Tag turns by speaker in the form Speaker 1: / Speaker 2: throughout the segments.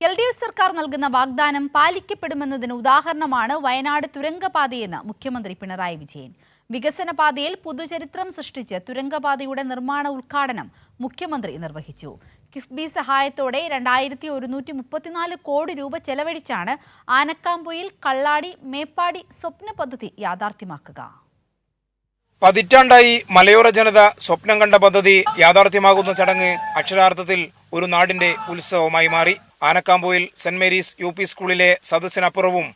Speaker 1: LDF സർക്കാർ നൽകുന്ന വാഗ്ദാനം പാലിക്കപ്പെടുമെന്നതിന് ഉദാഹരണമാണ് വയനാട് തുരങ്കപാതയെന്ന് മുഖ്യമന്ത്രി പിണറായി വിജയൻ. വികസന പാതയിൽ പുതുചരിത്രം സൃഷ്ടിച്ച് തുരങ്കപാതയുടെ നിർമ്മാണ ഉദ്ഘാടനം മുഖ്യമന്ത്രി നിർവഹിച്ചു. കിഫ്ബി സഹായത്തോടെ 2134 കോടി രൂപ ചെലവഴിച്ചാണ് ആനക്കാംപൊയിൽ കള്ളാടി മേപ്പാടി സ്വപ്ന പദ്ധതി യാഥാർത്ഥ്യമാക്കുക.
Speaker 2: പതിറ്റാണ്ടായി മലയോര ജനത സ്വപ്നം കണ്ട പദ്ധതി യാഥാർത്ഥ്യമാകുന്ന ചടങ്ങ് അക്ഷരാർത്ഥത്തിൽ ഒരു നാടിന്റെ ഉത്സവമായി മാറി. ആനക്കാംപൊയിൽ സെന്റ് മേരീസ് UP സ്കൂളിലെ സദസ്സിനപ്പുറവും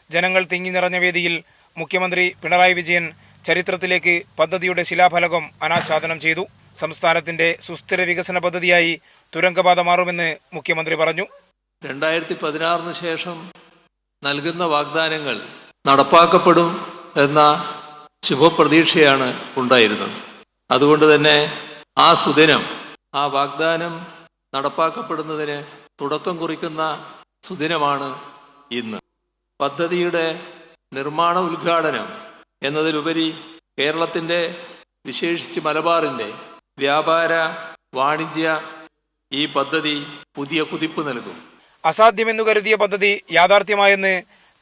Speaker 2: ജനങ്ങൾ തിങ്ങി നിറഞ്ഞ വേദിയിൽ മുഖ്യമന്ത്രി പിണറായി വിജയൻ ചരിത്രത്തിലേക്ക് പദ്ധതിയുടെ ശിലാഫലകം അനാച്ഛാദനം ചെയ്തു. സംസ്ഥാനത്തിന്റെ സുസ്ഥിര വികസന പദ്ധതിയായി തുരങ്കപാത മാറുമെന്ന് മുഖ്യമന്ത്രി പറഞ്ഞു.
Speaker 3: 2016 ശേഷം നൽകുന്ന വാഗ്ദാനങ്ങൾ നടപ്പാക്കപ്പെടും എന്ന ശുഭപ്രതീക്ഷയാണ് ഉണ്ടായിരുന്നത്. അതുകൊണ്ട് തന്നെ ആ സുദിനം, ആ വാഗ്ദാനം നടപ്പാക്കപ്പെടുന്നതിന് തുടക്കം കുറിക്കുന്ന സുദിനമാണ് ഇന്ന്. പദ്ധതിയുടെ നിർമ്മാണ ഉദ്ഘാടനം എന്നതിലുപരി കേരളത്തിൻ്റെ, വിശേഷിച്ച് മലബാറിൻ്റെ വ്യാപാര വാണിജ്യ ഈ പദ്ധതി പുതിയ കുതിപ്പ് നൽകും.
Speaker 2: അസാധ്യമെന്നു കരുതിയ പദ്ധതി യാഥാർത്ഥ്യമായെന്ന്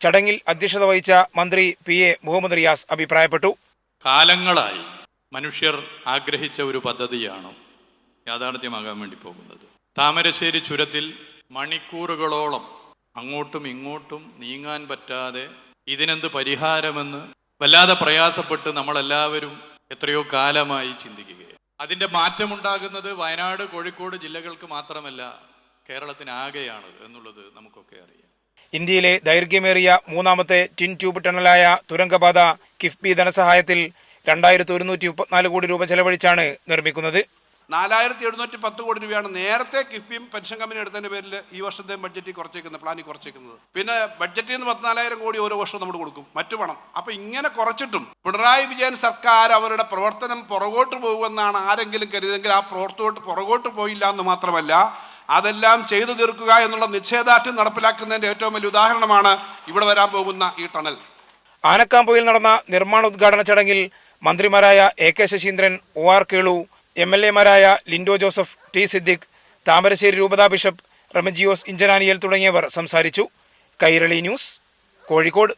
Speaker 2: ചടങ്ങിൽ അധ്യക്ഷത വഹിച്ച മന്ത്രി PA മുഹമ്മദ് റിയാസ് അഭിപ്രായപ്പെട്ടു.
Speaker 4: കാലങ്ങളായി മനുഷ്യർ ആഗ്രഹിച്ച ഒരു പദ്ധതിയാണ് യാഥാർത്ഥ്യമാകാൻ വേണ്ടി പോകുന്നത്. താമരശ്ശേരി ചുരത്തിൽ മണിക്കൂറുകളോളം അങ്ങോട്ടും ഇങ്ങോട്ടും നീങ്ങാൻ പറ്റാതെ ഇതിനെന്ത് പരിഹാരമെന്ന് വല്ലാതെ പ്രയാസപ്പെട്ട് നമ്മളെല്ലാവരും എത്രയോ കാലമായി ചിന്തിക്കുകയാണ്. അതിൻ്റെ മാറ്റമുണ്ടാകുന്നത് വയനാട്, കോഴിക്കോട് ജില്ലകൾക്ക് മാത്രമല്ല, കേരളത്തിനാകെയാണ് എന്നുള്ളത് നമുക്കൊക്കെ അറിയാം.
Speaker 2: ഇന്ത്യയിലെ ദൈർഘ്യമേറിയ മൂന്നാമത്തെ ടിൻ ട്യൂബ് ടണലായ തുരങ്കപാത കിഫ്ബി ധനസഹായത്തിൽ 2134 കോടി രൂപ ചെലവഴിച്ചാണ് നിർമ്മിക്കുന്നത്.
Speaker 5: 4710 കോടി രൂപയാണ് നേരത്തെ കിഫ്ബിയും പെൻഷൻ കമ്പനി എടുത്തതിന്റെ പേരിൽ ഈ വർഷത്തെ ബഡ്ജറ്റിൽ പ്ലാനിൽ കുറച്ചേക്കുന്നത്. പിന്നെ ബഡ്ജറ്റിൽ നിന്ന് 14,000 കോടി ഓരോ വർഷവും നമ്മൾ കൊടുക്കും, മറ്റു പണം. അപ്പൊ ഇങ്ങനെ കുറച്ചിട്ടും പിണറായി വിജയൻ സർക്കാർ അവരുടെ പ്രവർത്തനം പുറകോട്ട് പോകുമെന്നാണ് ആരെങ്കിലും കരുതെങ്കിൽ ആ പുറകോട്ട് പോയില്ല എന്ന് മാത്രമല്ല, അതെല്ലാം ചെയ്തു തീർക്കുക എന്നുള്ള നിശ്ചയദാർഢ്യം നടപ്പിലാക്കുന്നതിന്റെ ഏറ്റവും വലിയ ഉദാഹരണമാണ് ഇവിടെ വരാൻ പോകുന്ന ഈ ടണൽ.
Speaker 2: ആനക്കാംപൊയിൽ നടന്ന നിർമ്മാണ ഉദ്ഘാടന ചടങ്ങിൽ മന്ത്രിമാരായ AK Saseendran, OR Kelu, MLA മാരായ ലിൻഡോ ജോസഫ്, T സിദ്ദിഖ്, താമരശ്ശേരി രൂപതാ ബിഷപ്പ് റെമജിയോസ് ഇഞ്ചനാനിയൽ തുടങ്ങിയവർ സംസാരിച്ചു. കൈരളി ന്യൂസ്, കോഴിക്കോട്.